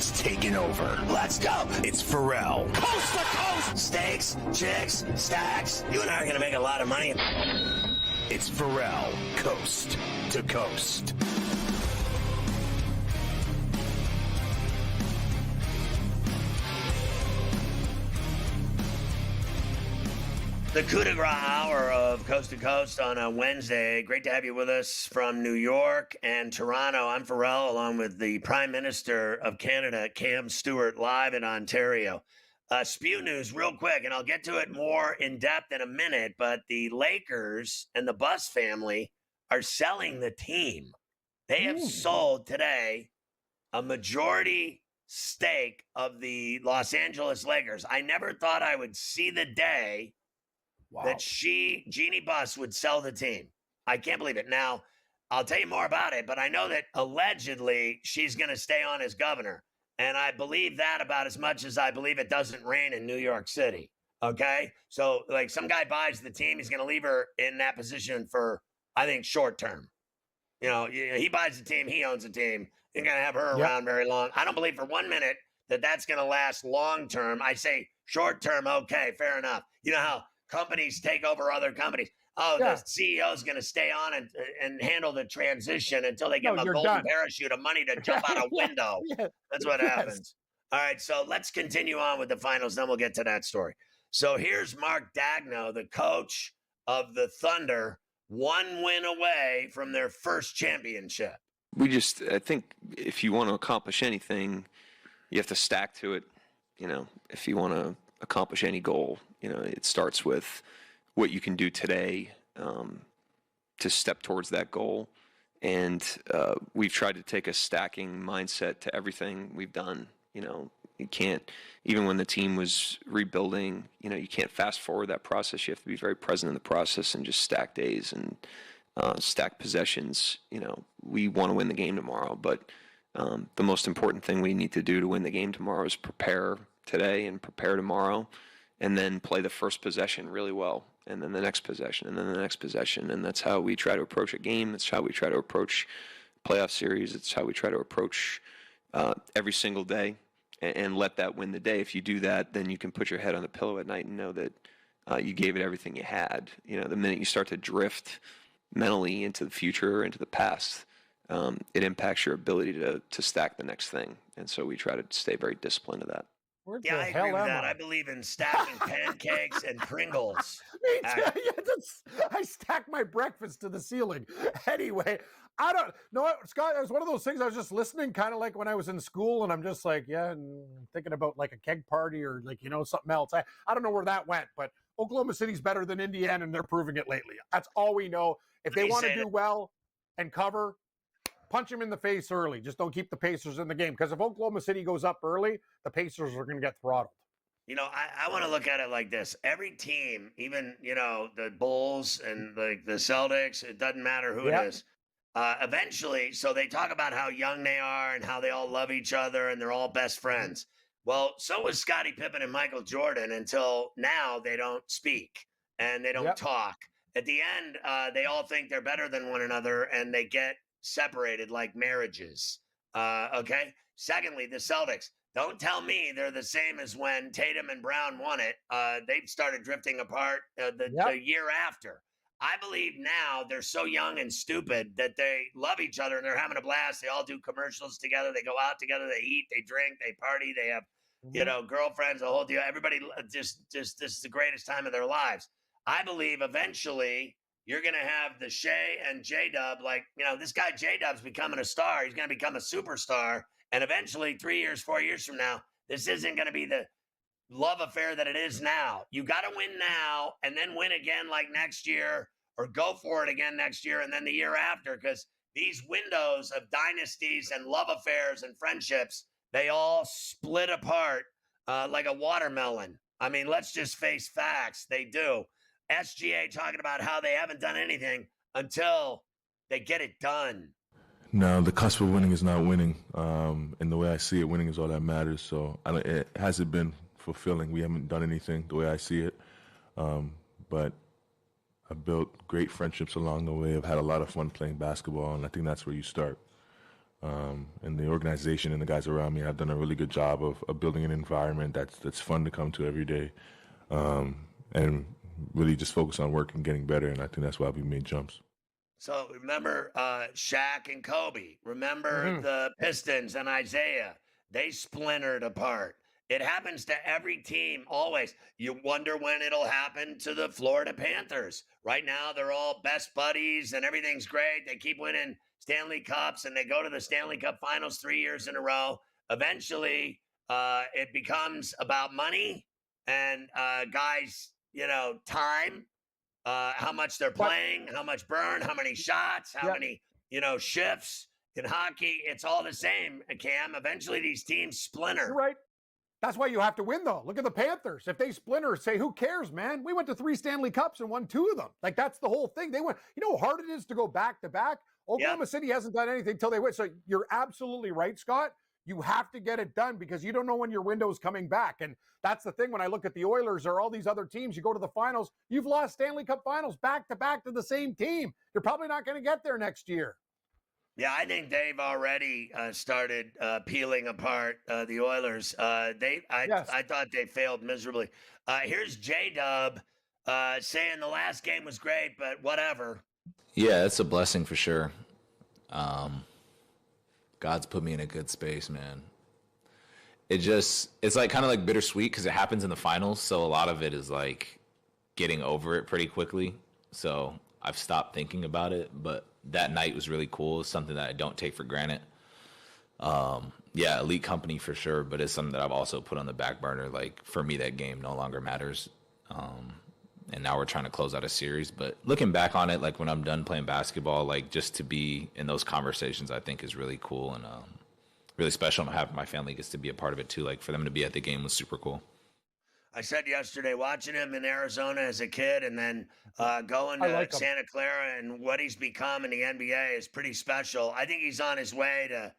has taken over. Let's go. It's Ferrall. Coast to coast. Steaks, chicks, stacks. You and I are going to make a lot of money. It's Ferrall, coast to coast. The coup de grace hour of Coast to Coast on a Wednesday. Great to have you with us from New York and Toronto. I'm Ferrall, along with the Prime Minister of Canada, Cam Stewart, live in Ontario. Spew news real quick, and I'll get to it more in depth in a minute, but the Lakers and the Buss family are selling the team. They have sold today a majority stake of the Los Angeles Lakers. I never thought I would see the day that Jeanie Buss would sell the team. I can't believe it. Now, I'll tell you more about it, but I know that allegedly she's going to stay on as governor. And I believe that about as much as I believe it doesn't rain in New York City. Okay? So, like, some guy buys the team. He's going to leave her in that position for, I think, short term. You know, he buys the team. He owns the team. You're going to have her around very long. I don't believe for 1 minute that that's going to last long term. I say short term, okay, fair enough. You know how companies take over other companies. The CEO is going to stay on and handle the transition until they give him a golden parachute of money to jump out a window. That's what happens. All right, so let's continue on with the finals, then we'll get to that story. So here's Mark Daigneault, the coach of the Thunder, one win away from their first championship. I think if you want to accomplish anything, you have to stack to it. You know, if you want to accomplish any goal, you know, it starts with what you can do today to step towards that goal. And we've tried to take a stacking mindset to everything we've done. You know, you can't, even when the team was rebuilding, you know, you can't fast forward that process. You have to be very present in the process and just stack days and stack possessions. You know, we want to win the game tomorrow, but the most important thing we need to do to win the game tomorrow is prepare today and prepare tomorrow, and then play the first possession really well, and then the next possession, and then the next possession. And that's how we try to approach a game. That's how we try to approach playoff series. It's how we try to approach every single day and let that win the day. If you do that, then you can put your head on the pillow at night and know that you gave it everything you had. You know, the minute you start to drift mentally into the future or into the past, it impacts your ability to stack the next thing. And so we try to stay very disciplined to that. Yeah, I agree with that. I believe in stacking pancakes and Pringles. Me too. I stack my breakfast to the ceiling. Anyway, I don't know, Scott. It was one of those things I was just listening, kind of like when I was in school, and I'm just like, and thinking about like a keg party or like, you know, something else. I don't know where that went, but Oklahoma City's better than Indiana, and they're proving it lately. That's all we know. If they want to do well and cover, punch them in the face early. Just don't keep the Pacers in the game. Because if Oklahoma City goes up early, the Pacers are going to get throttled. You know, I want to look at it like this. Every team, even, you know, the Bulls and like the Celtics, it doesn't matter who it is. Eventually, so they talk about how young they are and how they all love each other and they're all best friends. Well, so was Scottie Pippen and Michael Jordan until now they don't speak and they don't talk. At the end, they all think they're better than one another and they get separated like marriages. Okay. Secondly, the Celtics. Don't tell me they're the same as when Tatum and Brown won it. They started drifting apart the year after. I believe now they're so young and stupid that they love each other and they're having a blast. They all do commercials together. They go out together. They eat. They drink. They party. They have, you know, girlfriends. The whole deal. Everybody just this is the greatest time of their lives. I believe eventually you're going to have the Shea and J-Dub, like, you know, this guy J-Dub's becoming a star. He's going to become a superstar. And eventually 3 years, 4 years from now, this isn't going to be the love affair that it is now. You got to win now and then win again like next year or go for it again next year and then the year after, because these windows of dynasties and love affairs and friendships, they all split apart like a watermelon. I mean, let's just face facts. They do. SGA talking about how they haven't done anything until they get it done. No, the cusp of winning is not winning. And the way I see it, winning is all that matters. So it hasn't been fulfilling. We haven't done anything the way I see it. But I've built great friendships along the way. I've had a lot of fun playing basketball, and I think that's where you start. And the organization and the guys around me have done a really good job of building an environment that's fun to come to every day, and really just focus on work and getting better. And I think that's why we made jumps. So remember Shaq and Kobe. Remember the Pistons and Isaiah. They splintered apart. It happens to every team always. You wonder when it'll happen to the Florida Panthers. Right now, they're all best buddies and everything's great. They keep winning Stanley Cups and they go to the Stanley Cup Finals 3 years in a row. Eventually, it becomes about money and guys, time, how much they're playing, how much burn, how many shots, how many, shifts. In hockey, it's all the same, Cam. Eventually, these teams splinter. You're right. That's why you have to win, though. Look at the Panthers. If they splinter, say, who cares, man? We went to 3 Stanley Cups and won 2 of them. Like, that's the whole thing. They went, you know how hard it is to go back to back? Oklahoma City hasn't done anything until they win. So you're absolutely right, Scott. You have to get it done because you don't know when your window's coming back. And that's the thing when I look at the Oilers or all these other teams, you go to the finals, you've lost Stanley Cup finals back to back to the same team. You're probably not going to get there next year. Yeah, I think they've already started peeling apart the Oilers. I thought they failed miserably. Here's J-Dub saying the last game was great, but whatever. Yeah, it's a blessing for sure. God's put me in a good space, man. It's like kind of like bittersweet because it happens in the finals. So a lot of it is like getting over it pretty quickly. So I've stopped thinking about it, but that night was really cool. It's something that I don't take for granted. Elite company for sure, but it's something that I've also put on the back burner. Like for me, that game no longer matters. And now we're trying to close out a series. But looking back on it, like when I'm done playing basketball, like just to be in those conversations, I think is really cool and really special. And having my family gets to be a part of it too. Like for them to be at the game was super cool. I said yesterday, watching him in Arizona as a kid and then going to Santa Clara and what he's become in the NBA is pretty special. I think he's on his way to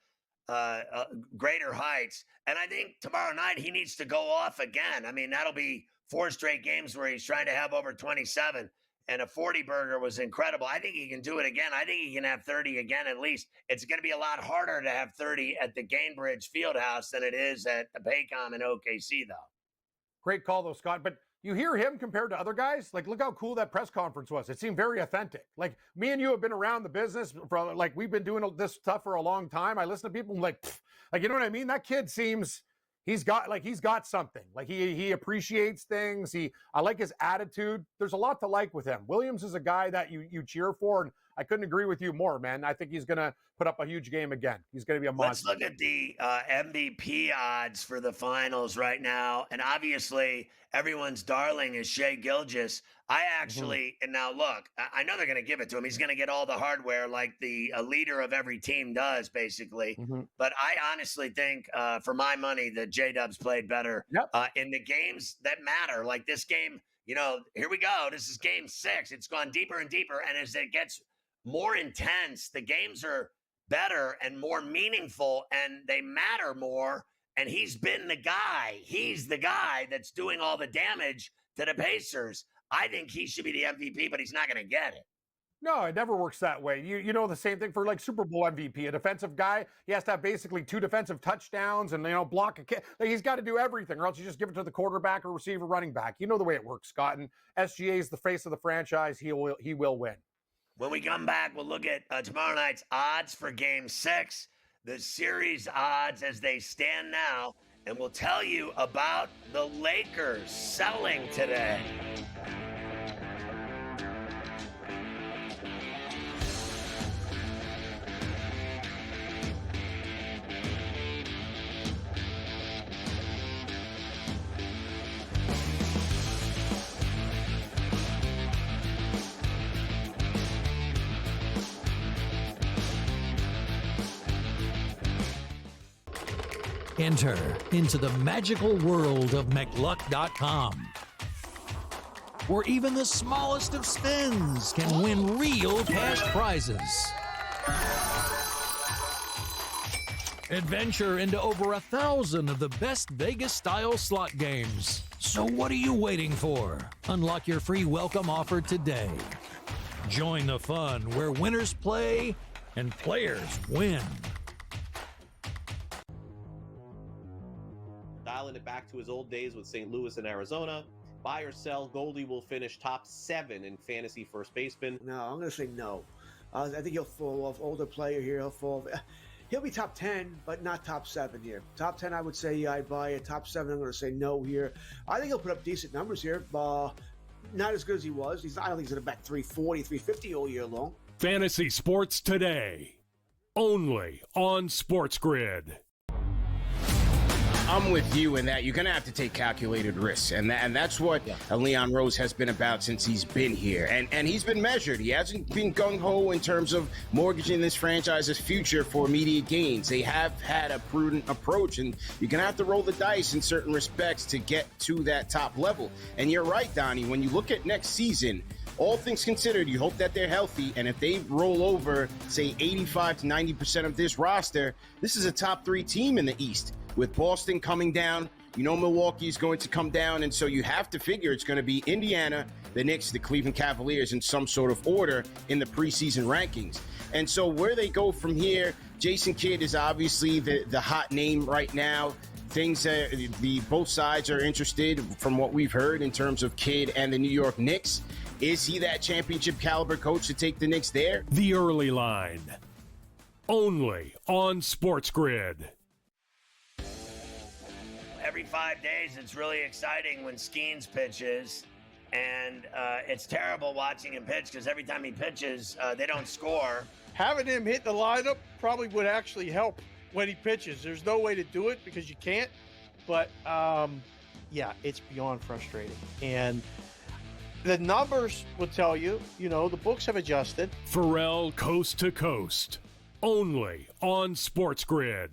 greater heights. And I think tomorrow night he needs to go off again. I mean, that'll be 4 straight games where he's trying to have over 27. And a 40-burger was incredible. I think he can do it again. I think he can have 30 again at least. It's going to be a lot harder to have 30 at the Gainbridge Fieldhouse than it is at the Paycom in OKC, though. Great call, though, Scott. But you hear him compared to other guys. Like, look how cool that press conference was. It seemed very authentic. Like, me and you have been around the business for, like, we've been doing this stuff for a long time. I listen to people like, you know what I mean? That kid seems he's got something. Like, he appreciates things. I like his attitude. There's a lot to like with him. Williams is a guy that you cheer for, and I couldn't agree with you more, man. I think he's going to put up a huge game again. He's going to be a monster. Let's look at the MVP odds for the finals right now. And obviously, everyone's darling is Shai Gilgeous. I actually, and now look, I know they're going to give it to him. He's going to get all the hardware like the leader of every team does, basically. But I honestly think, for my money, that J-Dub's played better in the games that matter. Like this game, here we go. This is game 6. It's gone deeper and deeper. And as it gets more intense, the games are better and more meaningful and they matter more. And he's been the guy. He's the guy that's doing all the damage to the Pacers. I think he should be the MVP, but he's not going to get it. No, it never works that way. You know the same thing for like Super Bowl MVP. A defensive guy, he has to have basically 2 defensive touchdowns and block a kick. Like, he's got to do everything, or else you just give it to the quarterback or receiver, running back. You know the way it works, Scott. And SGA is the face of the franchise. He will win. When we come back, we'll look at tomorrow night's odds for Game 6, the series odds as they stand now, and we'll tell you about the Lakers selling today. Enter into the magical world of McLuck.com, where even the smallest of spins can win real cash prizes. Adventure into over 1,000 of the best Vegas-style slot games. So what are you waiting for? Unlock your free welcome offer today. Join the fun where winners play and players win. dialing it back to his old days with St. Louis and Arizona. Buy or sell, Goldie will finish top 7 in fantasy first baseman. No, I'm going to say no. I think he'll fall off. Older player here, he'll fall off. He'll be top 10, but not top 7 here. Top 10, I would say, yeah, I'd buy it. Top 7, I'm going to say no here. I think he'll put up decent numbers here. Not as good as he was. I don't think he's going to bat 340, 350 all year long. Fantasy Sports Today, only on SportsGrid. I'm with you in that you're going to have to take calculated risks. And that's what Leon Rose has been about since he's been here. And he's been measured. He hasn't been gung-ho in terms of mortgaging this franchise's future for immediate gains. They have had a prudent approach, and you're going to have to roll the dice in certain respects to get to that top level. And you're right, Donnie, when you look at next season, all things considered, you hope that they're healthy, and if they roll over, say, 85 to 90% of this roster, this is a top 3 team in the East. With Boston coming down, Milwaukee is going to come down, and so you have to figure it's going to be Indiana, the Knicks, the Cleveland Cavaliers in some sort of order in the preseason rankings. And so where they go from here, Jason Kidd is obviously the hot name right now. Both sides are interested from what we've heard in terms of Kidd and the New York Knicks. Is he that championship caliber coach to take the Knicks there? The Early Line, only on SportsGrid. Every 5 days, it's really exciting when Skeens pitches, and it's terrible watching him pitch because every time he pitches, they don't score. Having him hit the lineup probably would actually help when he pitches. There's no way to do it because you can't, but yeah, it's beyond frustrating. And the numbers will tell you, the books have adjusted. Ferrall Coast to Coast, only on SportsGrid.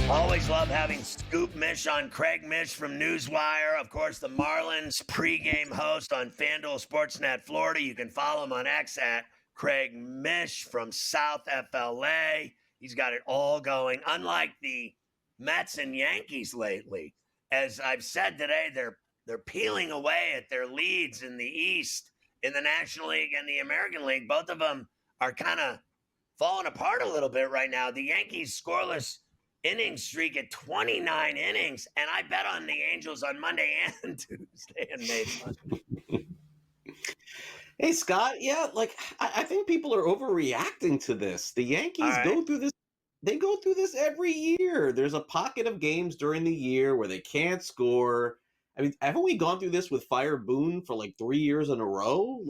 Always love having Scoop Mish on, Craig Mish from Newswire. Of course, the Marlins pregame host on FanDuel Sportsnet Florida. You can follow him on X at Craig Mish from South FLA. He's got it all going. Unlike the Mets and Yankees lately, as I've said today, they're peeling away at their leads in the East, in the National League and the American League. Both of them are kind of falling apart a little bit right now. The Yankees scoreless inning streak at 29 innings, and I bet on the Angels on Monday and Tuesday and made money. Hey, Scott, I think people are overreacting to this. The Yankees go through this. They go through this every year. There's a pocket of games during the year where they can't score. I mean, haven't we gone through this with Fire Boone for 3 years in a row?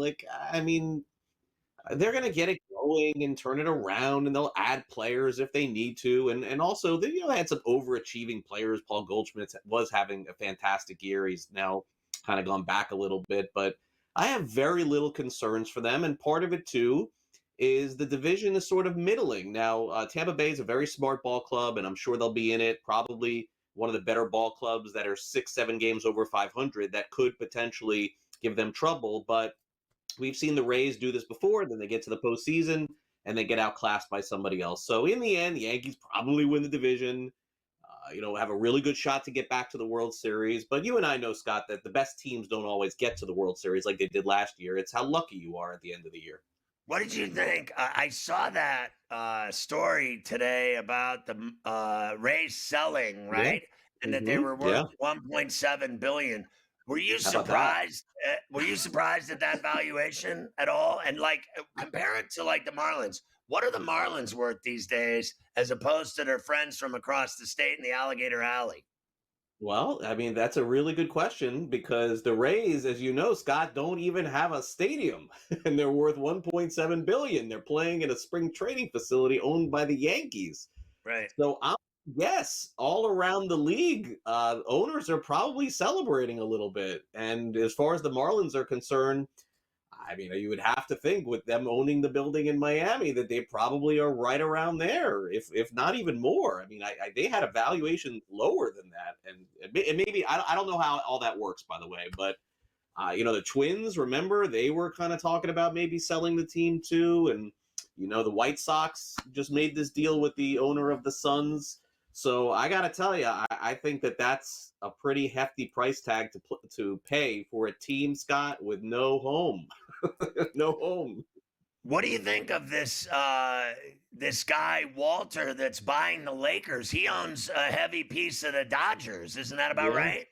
They're going to get it going and turn it around, and they'll add players if they need to. And also, they had some overachieving players. Paul Goldschmidt was having a fantastic year. He's now kind of gone back a little bit, but I have very little concerns for them. And part of it, too, is the division is sort of middling. Now, Tampa Bay is a very smart ball club, and I'm sure they'll be in it. Probably one of the better ball clubs that are 6-7 games over 500 that could potentially give them trouble. But we've seen the Rays do this before. Then they get to the postseason and they get outclassed by somebody else. So in the end, the Yankees probably win the division, have a really good shot to get back to the World Series. But you and I know, Scott, that the best teams don't always get to the World Series like they did last year. It's how lucky you are at the end of the year. What did you think? I saw that story today about the Rays selling, right? Yeah. And that they were worth $1.7 billion. Were you surprised? Were you surprised at that valuation at all? And compare it to the Marlins. What are the Marlins worth these days as opposed to their friends from across the state in the Alligator Alley? Well, I mean, that's a really good question because the Rays, as you know, Scott, don't even have a stadium and they're worth $1.7 billion. They're playing in a spring training facility owned by the Yankees. Right. So yes, all around the league, owners are probably celebrating a little bit. And as far as the Marlins are concerned, I mean, you would have to think with them owning the building in Miami that they probably are right around there, if not even more. I mean, they had a valuation lower than that. And maybe, I don't know how all that works, by the way, but The Twins, remember, they were kind of talking about maybe selling the team too. And, the White Sox just made this deal with the owner of the Suns. So I got to tell you, I think that that's a pretty hefty price tag to pay for a team, Scott, with no home. No home. What do you think of this this guy Walter that's buying the Lakers? He owns a heavy piece of the Dodgers. Isn't that about right?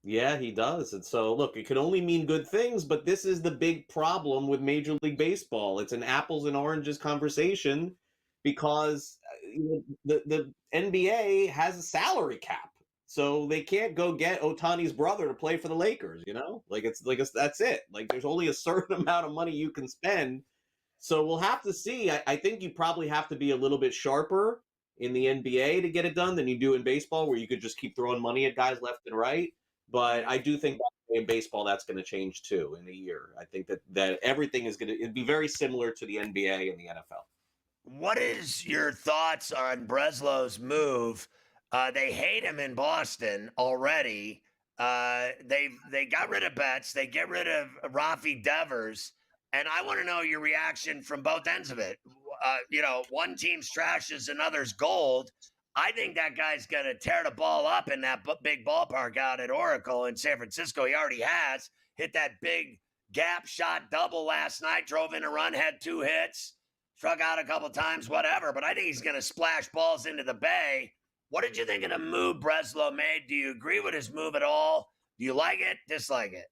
Yeah, he does. And so, look, it can only mean good things, but this is the big problem with Major League Baseball. It's an apples and oranges conversation because the NBA has a salary cap. So they can't go get Ohtani's brother to play for the Lakers, that's it. Like, there's only a certain amount of money you can spend. So we'll have to see. I think you probably have to be a little bit sharper in the NBA to get it done than you do in baseball, where you could just keep throwing money at guys left and right. But I do think in baseball that's going to change too in a year. I think that everything is going to be very similar to the NBA and the NFL. What is your thoughts on Breslow's move? They hate him in Boston already. They got rid of Betts. They get rid of Rafi Devers. And I want to know your reaction from both ends of it. One team's trash is another's gold. I think that guy's going to tear the ball up in that big ballpark out at Oracle in San Francisco. He already has hit that big gap shot double last night, drove in a run, had 2 hits, struck out a couple times, whatever. But I think he's going to splash balls into the bay. What did you think of the move Breslow made? Do you agree with his move at all? Do you like it, dislike it?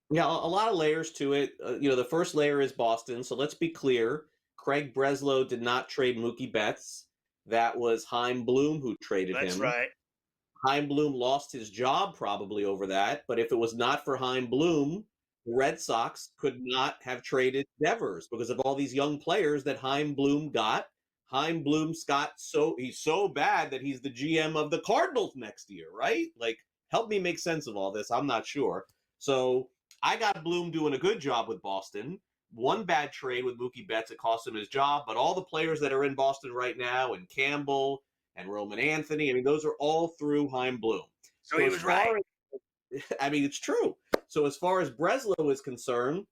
Yeah, a lot of layers to it. The first layer is Boston. So let's be clear. Craig Breslow did not trade Mookie Betts. That was Chaim Bloom who traded him. That's right. Chaim Bloom lost his job probably over that. But if it was not for Chaim Bloom, the Red Sox could not have traded Devers because of all these young players that Chaim Bloom got. Chaim Bloom, Scott, he's so bad that he's the GM of the Cardinals next year, right? Like, help me make sense of all this. I'm not sure. So I got Bloom doing a good job with Boston. One bad trade with Mookie Betts, it cost him his job. But all the players that are in Boston right now, and Campbell and Roman Anthony, those are all through Chaim Bloom. So he was right. It's true. So as far as Breslow is concerned,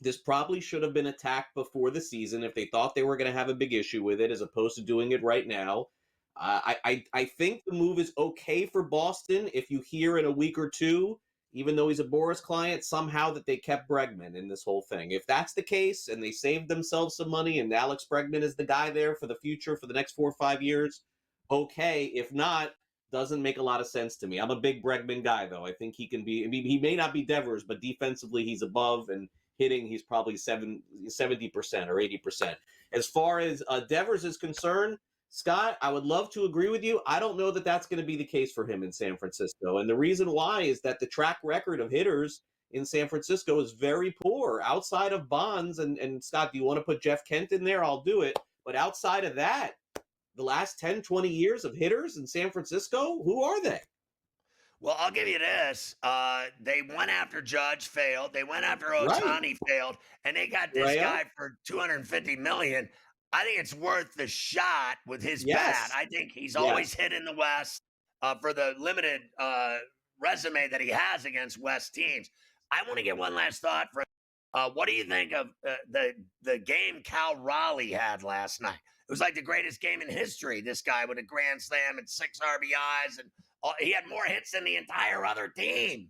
this probably should have been attacked before the season if they thought they were going to have a big issue with it, as opposed to doing it right now. I think the move is okay for Boston if you hear in a week or two, even though he's a Boris client, somehow that they kept Bregman in this whole thing. If that's the case and they saved themselves some money and Alex Bregman is the guy there for the future for the next 4 or 5 years, okay. If not, doesn't make a lot of sense to me. I'm a big Bregman guy, though. I think he can be, he may not be Devers, but defensively he's above, and hitting he's probably 70% or 80%. As far as Devers is concerned, Scott, I would love to agree with you. I don't know that that's going to be the case for him in San Francisco. And the reason why is that the track record of hitters in San Francisco is very poor outside of Bonds. And Scott, do you want to put Jeff Kent in there? I'll do it. But outside of that, the last 10, 20 years of hitters in San Francisco, who are they? Well, I'll give you this. They went after Judge, failed. They went after Ohtani, failed. And they got this guy for $250 million. I think it's worth the shot with his bat. I think he's always hit in the West for the limited resume that he has against West teams. I want to get one last thought from what do you think of the game Cal Raleigh had last night? It was like the greatest game in history. This guy with a grand slam and 6 RBIs, and he had more hits than the entire other team.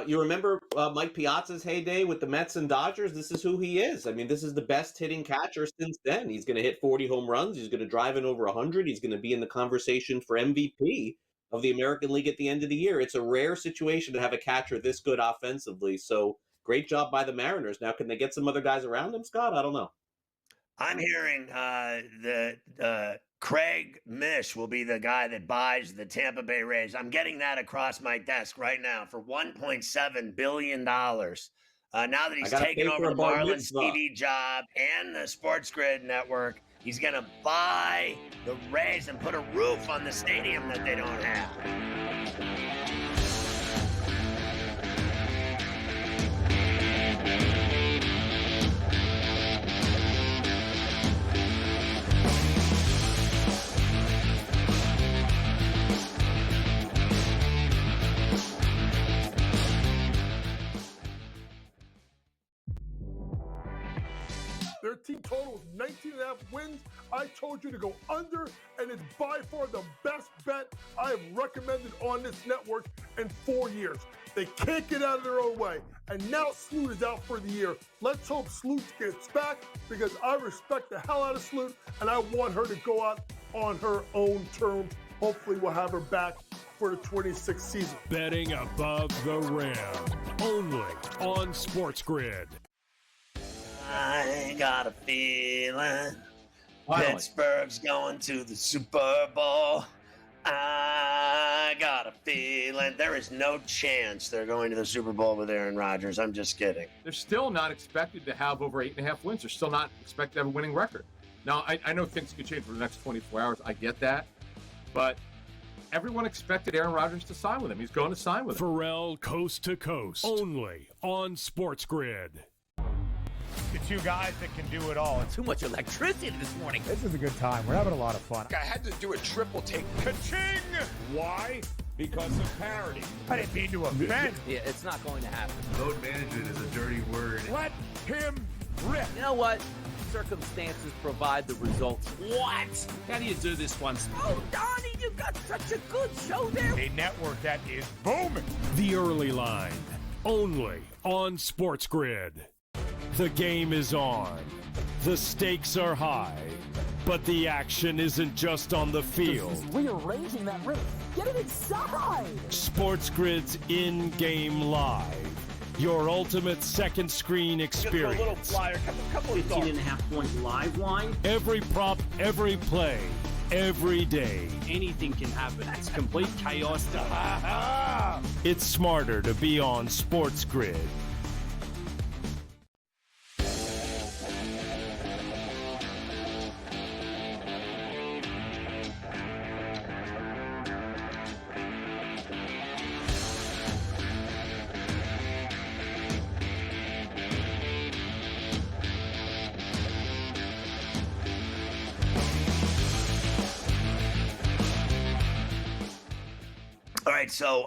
You remember Mike Piazza's heyday with the Mets and Dodgers? This is who he is. This is the best hitting catcher since then. He's going to hit 40 home runs. He's going to drive in over 100. He's going to be in the conversation for MVP of the American League at the end of the year. It's a rare situation to have a catcher this good offensively. So great job by the Mariners. Now, can they get some other guys around him, Scott? I don't know. I'm hearing that Craig Mish will be the guy that buys the Tampa Bay Rays. I'm getting that across my desk right now for $1.7 billion. Now that he's taken over the Marlins TV job and the SportsGrid network, he's going to buy the Rays and put a roof on the stadium that they don't have. Their team total is 19.5 wins. I told you to go under, and it's by far the best bet I have recommended on this network in 4 years. They can't get out of their own way. And now Sloot is out for the year. Let's hope Sloot gets back, because I respect the hell out of Sloot, and I want her to go out on her own terms. Hopefully we'll have her back for the 26th season. Betting above the rim. Only on SportsGrid. I got a feeling Pittsburgh's going to the Super Bowl. I got a feeling there is no chance they're going to the Super Bowl with Aaron Rodgers. I'm just kidding. They're still not expected to have over 8.5 wins. They're still not expected to have a winning record. Now, I know things could change for the next 24 hours. I get that. But everyone expected Aaron Rodgers to sign with him. He's going to sign with him. Ferrall Coast to Coast. Only on SportsGrid. The two guys that can do it all. Too much electricity this morning. This is a good time. We're having a lot of fun. I had to do a triple take. Ka-ching! Why? Because of parity. I didn't mean to offend. Yeah, it's not going to happen. Load management is a dirty word. Let him rip. You know what? Circumstances provide the results. What? How do you do this one? Oh, Donnie, you got such a good show there. A network that is booming. The Early Line. Only on SportsGrid. The game is on. The stakes are high. But the action isn't just on the field. He's rearranging that rim. Get it inside! SportsGrid's in-game live. Your ultimate second screen experience. Just a little flyer, couple of 15.5-point live line. Every prop, every play, every day. Anything can happen. It's complete chaos. It's smarter to be on SportsGrid. All right, so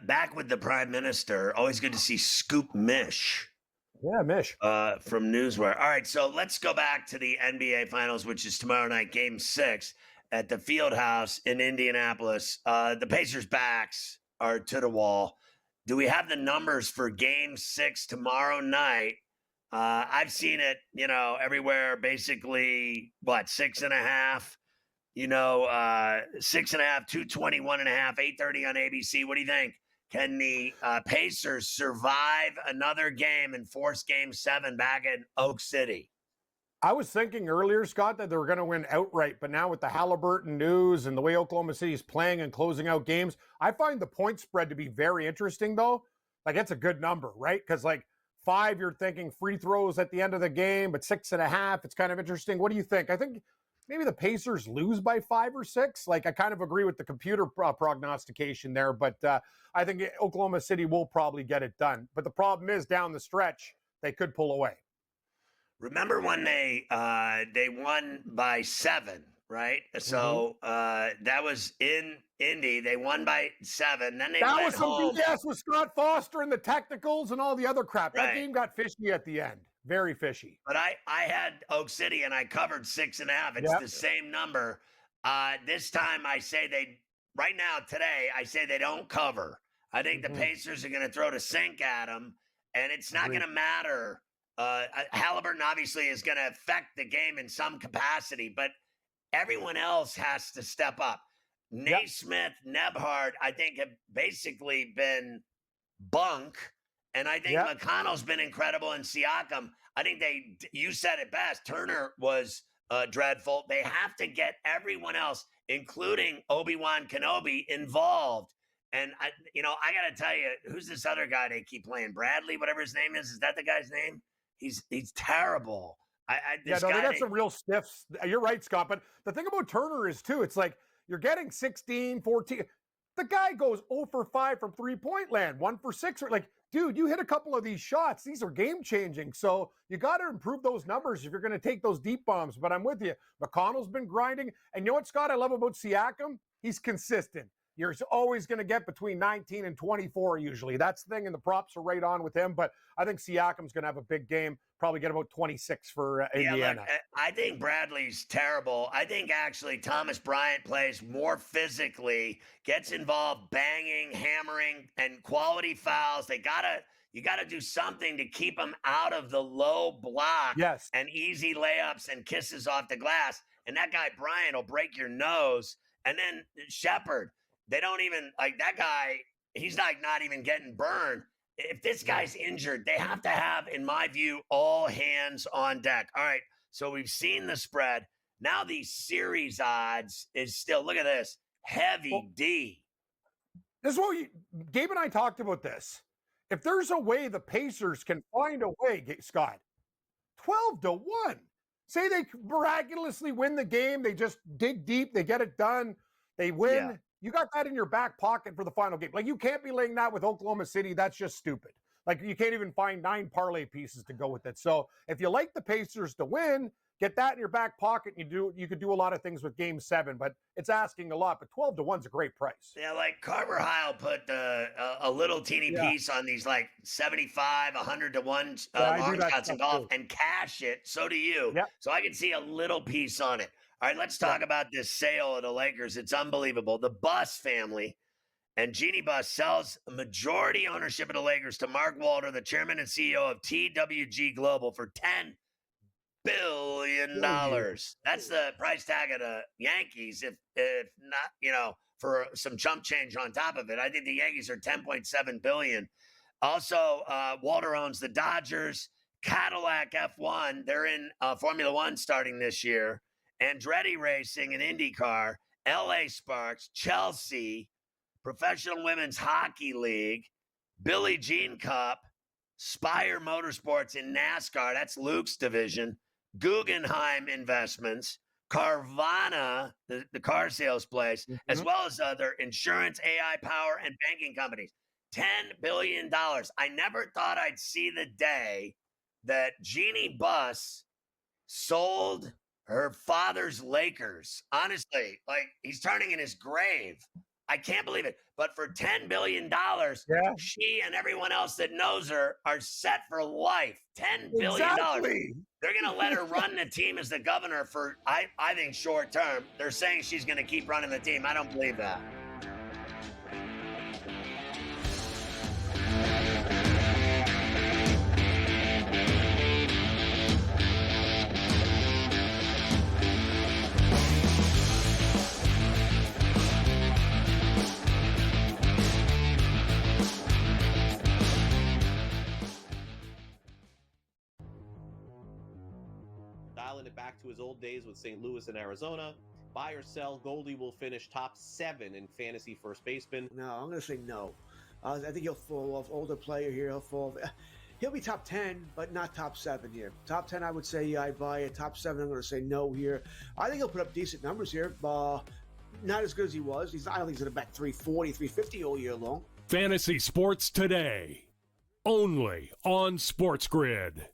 back with the Prime Minister. Always good to see Scoop Mish. Yeah, Mish. From Newswire. All right, so let's go back to the NBA Finals, which is tomorrow night, Game 6 at the Fieldhouse in Indianapolis. The Pacers' backs are to the wall. Do we have the numbers for Game 6 tomorrow night? I've seen it, everywhere, basically, 6.5? 6.5, 220, 1.5, 8:30 on ABC. What do you think? Can the Pacers survive another game and force Game 7 back in Oak City? I was thinking earlier, Scott, that they were going to win outright, but now with the Halliburton news and the way Oklahoma City is playing and closing out games, I find the point spread to be very interesting, though. It's a good number, right? Because 5, you're thinking free throws at the end of the game, but 6.5, it's kind of interesting. What do you think? I think maybe the Pacers lose by 5 or 6. I kind of agree with the computer prognostication there, but I think Oklahoma City will probably get it done. But the problem is down the stretch, they could pull away. Remember when they won by 7, right? So that was in Indy. They won by 7. Then they that went was some home. BS with Scott Foster and the technicals and all the other crap. Right. That game got fishy at the end. Very fishy. But I had Oak City and I covered 6.5. It's the same number. This time I say today, I say they don't cover. I think the Pacers are going to throw the sink at them, and it's not going to matter. Halliburton obviously is going to affect the game in some capacity, but everyone else has to step up. Naismith, Nebhard, I think have basically been bunk. And I think McConnell's been incredible, and Siakam. I think you said it best. Turner was dreadful. They have to get everyone else, including Obi-Wan Kenobi, involved. And I got to tell you, who's this other guy they keep playing? Bradley, whatever his name is. Is that the guy's name? He's terrible. They got some real stiffs. You're right, Scott. But the thing about Turner is too, it's you're getting 16, 14. The guy goes 0 for 5 from 3-point land, 1 for 6. Dude, you hit a couple of these shots. These are game-changing. So you got to improve those numbers if you're going to take those deep bombs. But I'm with you. McConnell's been grinding. And you know what, Scott, I love about Siakam? He's consistent. you're always going to get between 19 and 24 usually. That's the thing, and the props are right on with him. But I think Siakam's going to have a big game, probably get about 26 for Indiana. Look, I think Bradley's terrible. I think actually Thomas Bryant plays more physically, gets involved banging, hammering, and quality fouls. You got to do something to keep him out of the low block and easy layups and kisses off the glass. And that guy Bryant will break your nose. And then Shepard, they don't even like that guy. He's like not even getting burned. If this guy's injured, they have to have, in my view, all hands on deck. All right, so we've seen the spread. Now the series odds is still, look at this, heavy D. This is what Gabe and I talked about this. If there's a way the Pacers can find a way, Scott, 12-1. Say they miraculously win the game. They just dig deep. They get it done. They win. Yeah. You got that in your back pocket for the final game. Like, you can't be laying that with Oklahoma City. That's just stupid. Like, you can't even find 9 parlay pieces to go with it. So if you like the Pacers to win, get that in your back pocket. You could do a lot of things with Game 7, but it's asking a lot. But 12-1's a great price. Yeah, like Carver Heil put a little teeny piece on these like 75, 100-1 long shots in golf and cash it. So do you. Yep. So I can see a little piece on it. All right, let's talk about this sale of the Lakers. It's unbelievable. The Buss family and Jeanie Buss sells majority ownership of the Lakers to Mark Walter, the chairman and CEO of TWG Global, for $10 billion. That's the price tag of the Yankees, if not, for some chump change on top of it. I think the Yankees are $10.7 billion. Also, Walter owns the Dodgers, Cadillac F1. They're in Formula One starting this year. Andretti Racing and IndyCar, LA Sparks, Chelsea, Professional Women's Hockey League, Billie Jean Cup, Spire Motorsports in NASCAR, that's Luke's division, Guggenheim Investments, Carvana, the car sales place, as well as other insurance, AI power, and banking companies. $10 billion. I never thought I'd see the day that Jeanie Buss sold her father's Lakers. Honestly, like, he's turning in his grave. I can't believe it. But for $10 billion, she and everyone else that knows her are set for life. $10 billion. Exactly. They're going to let her run the team as the governor for, I think, short term. They're saying she's going to keep running the team. I don't believe that. Dialing it back to his old days with St. Louis and Arizona. Buy or sell, Goldie will finish top 7 in fantasy first baseman. No, I'm going to say no. I think he'll fall off. Older player here, he'll be top 10, but not top 7 here. Top 10, I would say I buy it. Top 7, I'm going to say no here. I think he'll put up decent numbers here. Not as good as he was. I don't think he's going to bat 340, 350 all year long. Fantasy Sports Today, only on SportsGrid.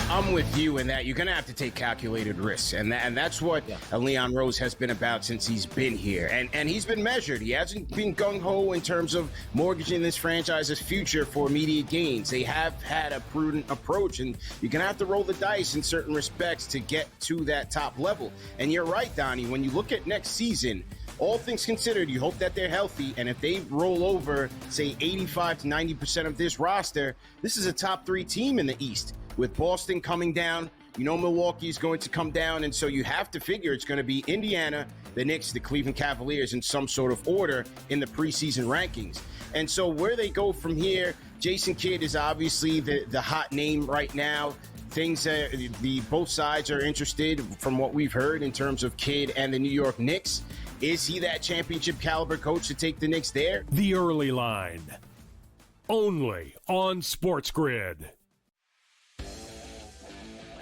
I'm with you in that you're going to have to take calculated risks. And that's what Leon Rose has been about since he's been here. And he's been measured. He hasn't been gung-ho in terms of mortgaging this franchise's future for immediate gains. They have had a prudent approach, and you're going to have to roll the dice in certain respects to get to that top level. And you're right, Donnie, when you look at next season, all things considered, you hope that they're healthy, and if they roll over, say, 85 to 90% of this roster, this is a top 3 team in the East. With Boston coming down, Milwaukee is going to come down, and so you have to figure it's going to be Indiana, the Knicks, the Cleveland Cavaliers in some sort of order in the preseason rankings. And so where they go from here, Jason Kidd is obviously the hot name right now. Things that both sides are interested from what we've heard in terms of Kidd and the New York Knicks. Is he that championship caliber coach to take the Knicks there? The Early Line, only on SportsGrid.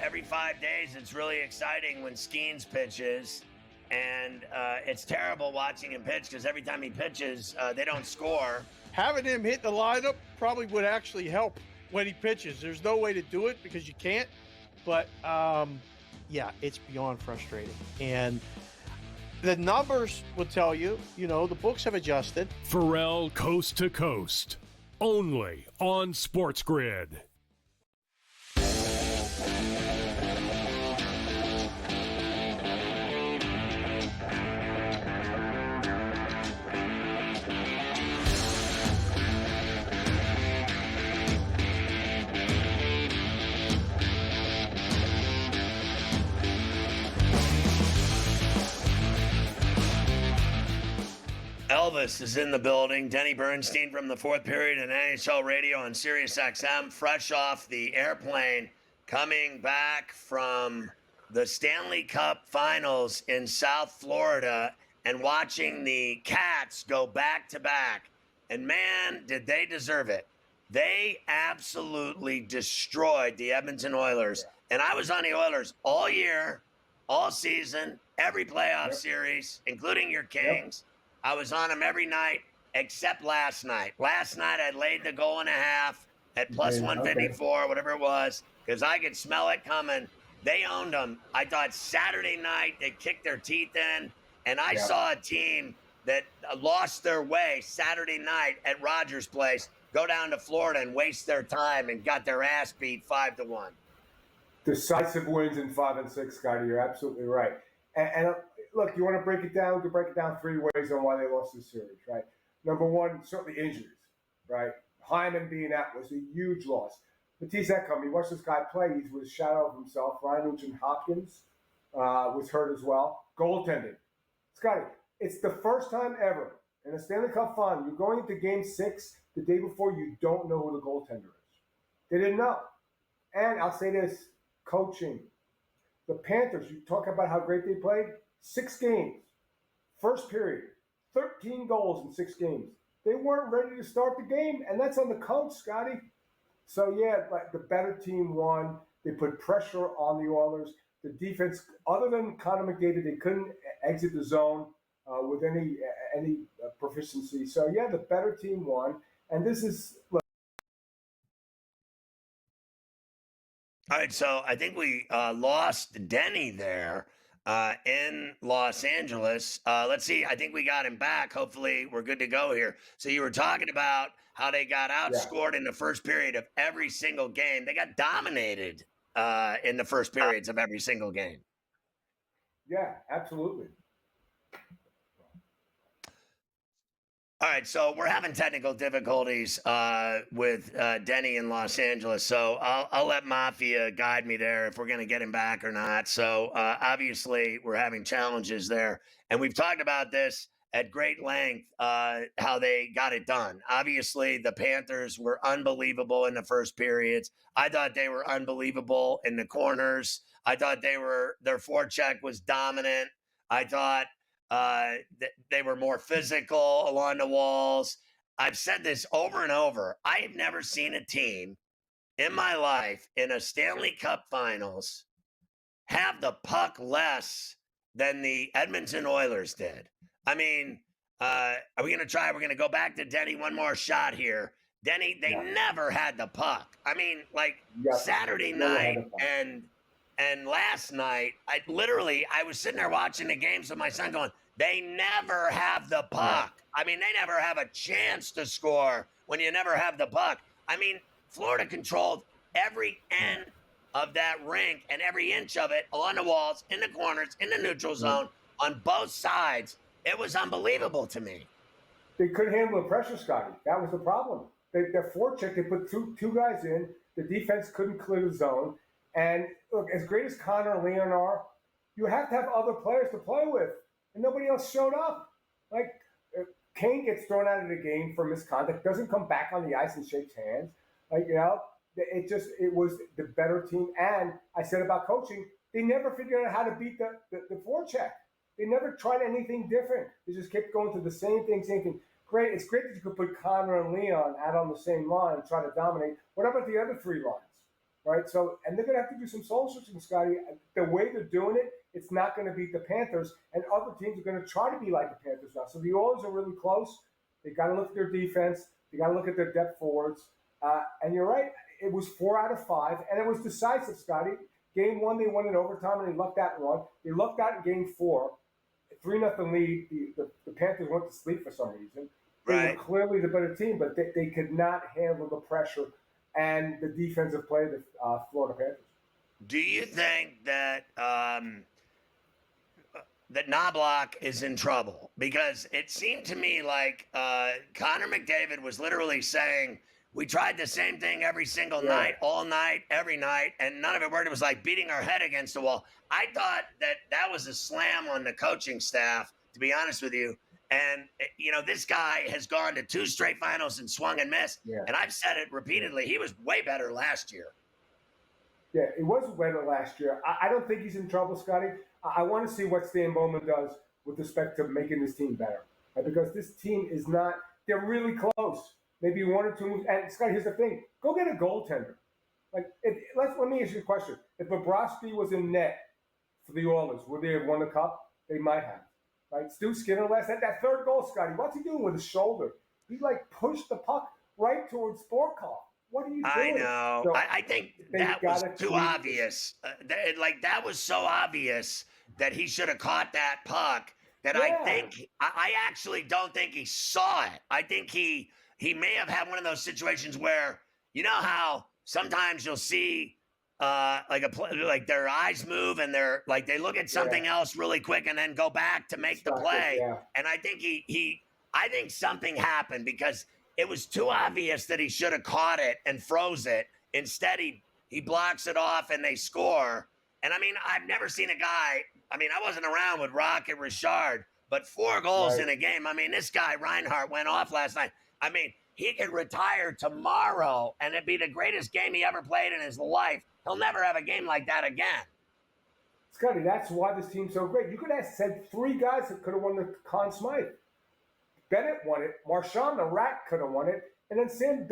Every 5 days, it's really exciting when Skeens pitches, and it's terrible watching him pitch because every time he pitches, they don't score. Having him hit the lineup probably would actually help when he pitches. There's no way to do it because you can't, but yeah, it's beyond frustrating. And The numbers will tell you, the books have adjusted. Ferrall Coast to Coast, only on SportsGrid. Elvis is in the building. Denny Bernstein from the fourth period in NHL Radio on Sirius XM, fresh off the airplane, coming back from the Stanley Cup Finals in South Florida and watching the Cats go back to back. And man, did they deserve it. They absolutely destroyed the Edmonton Oilers. And I was on the Oilers all year, all season, every playoff series, including your Kings. I was on them every night except last night. Last night I laid the goal and a half at plus 154, whatever it was, because I could smell it coming. They owned them. I thought Saturday night they kicked their teeth in, and I saw a team that lost their way Saturday night at Rogers Place go down to Florida and waste their time and got their ass beat 5-1. Decisive wins in 5 and 6, Scotty. You're absolutely right. And look, you want to break it down? We can break it down three ways on why they lost this series, right? Number one, certainly injuries, right? Hyman being out was a huge loss. Matisse Ekholm, you watch this guy play, he was a shadow of himself. Ryan Nugent-Hopkins was hurt as well. Goaltending. Scotty, it's the first time ever in a Stanley Cup final, you're going into Game 6 the day before, you don't know who the goaltender is. They didn't know. And I'll say this, coaching. The Panthers, you talk about how great they played. 6 games. First period. 13 goals in 6 games. They weren't ready to start the game, and that's on the coach, Scotty. So, yeah, like the better team won. They put pressure on the Oilers. The defense, other than Connor McDavid, they couldn't exit the zone with any proficiency. So, yeah, the better team won. And this is look. All right, so I think we lost Denny there in Los Angeles. Let's see. I think we got him back. Hopefully, we're good to go here. So you were talking about how they got outscored in the first period of every single game. They got dominated in the first periods of every single game. Yeah, absolutely. All right, so we're having technical difficulties with Denny in Los Angeles, so I'll let Mafia guide me there if we're going to get him back or not. So obviously, we're having challenges there, and we've talked about this at great length, how they got it done. Obviously, the Panthers were unbelievable in the first periods. I thought they were unbelievable in the corners. I thought their forecheck was dominant. I thought they were more physical along the walls. I've said this over and over. I have never seen a team in my life in a Stanley Cup Finals have the puck less than the Edmonton Oilers did. I mean, are we going to try? We're going to go back to Denny. One more shot here. Denny, they never had the puck. I mean, like Saturday night and last night, I was sitting there watching the games with my son going, they never have the puck. I mean, they never have a chance to score when you never have the puck. I mean, Florida controlled every end of that rink and every inch of it along the walls, in the corners, in the neutral zone, on both sides. It was unbelievable to me. They couldn't handle the pressure, Scotty. That was the problem. Their forecheck, they put two guys in. The defense couldn't clear the zone. And look, as great as Connor and Leon are, you have to have other players to play with. And nobody else showed up. Like, Kane gets thrown out of the game for misconduct, doesn't come back on the ice and shakes hands. Like, it was the better team. And I said about coaching, they never figured out how to beat the forecheck. They never tried anything different. They just kept going to the same thing. Great. It's great that you could put Connor and Leon out on the same line and try to dominate. What about the other 3 lines? Right? So, and they're going to have to do some soul searching, Scotty. The way they're doing it, it's not going to beat the Panthers, and other teams are going to try to be like the Panthers now. So the Oilers are really close. They got to look at their defense. They got to look at their depth forwards. And you're right. It was 4 out of 5, and it was decisive, Scotty. Game 1, they won in overtime, and they lucked out in 1. They lucked out in Game 4. 3-0 lead. The Panthers went to sleep for some reason. They Right. were clearly the better team, but they could not handle the pressure and the defensive play of the Florida Panthers. Do you think that that Knobloch is in trouble? Because it seemed to me like Connor McDavid was literally saying, we tried the same thing every single night, all night, every night, and none of it worked. It was like beating our head against the wall. I thought that was a slam on the coaching staff, to be honest with you. And, this guy has gone to 2 straight finals and swung and missed. Yeah. And I've said it repeatedly. He was way better last year. Yeah, it was better last year. I don't think he's in trouble, Scotty. I want to see what Stan Bowman does with respect to making this team better. Right? Because this team is not – they're really close. Maybe 1 or 2 moves. And, Scotty, here's the thing. Go get a goaltender. Let me ask you a question. If Bobrovsky was in net for the Oilers, would they have won the cup? They might have. Right? Stu Skinner that third goal, Scotty, what's he doing with his shoulder? He, pushed the puck right towards Sporkov. What are you doing? I know. So, I think that was too obvious. That was so obvious that he should have caught that puck that I actually don't think he saw it. I think he may have had one of those situations where, you know how sometimes you'll see like their eyes move and they look at something else really quick and then go back to make the play. And I think I think something happened because it was too obvious that he should have caught it and froze it. Instead, he blocks it off and they score. And I mean, I've never seen a guy. I mean, I wasn't around with Rocket Richard, but 4 goals in a game. I mean, this guy Reinhart went off last night. I mean, he could retire tomorrow and it'd be the greatest game he ever played in his life. He'll never have a game like that again. Scotty, that's why this team's so great. You could have said 3 guys that could have won the Conn Smythe. Bennett won it. Marchand the Rat could have won it. And then Sam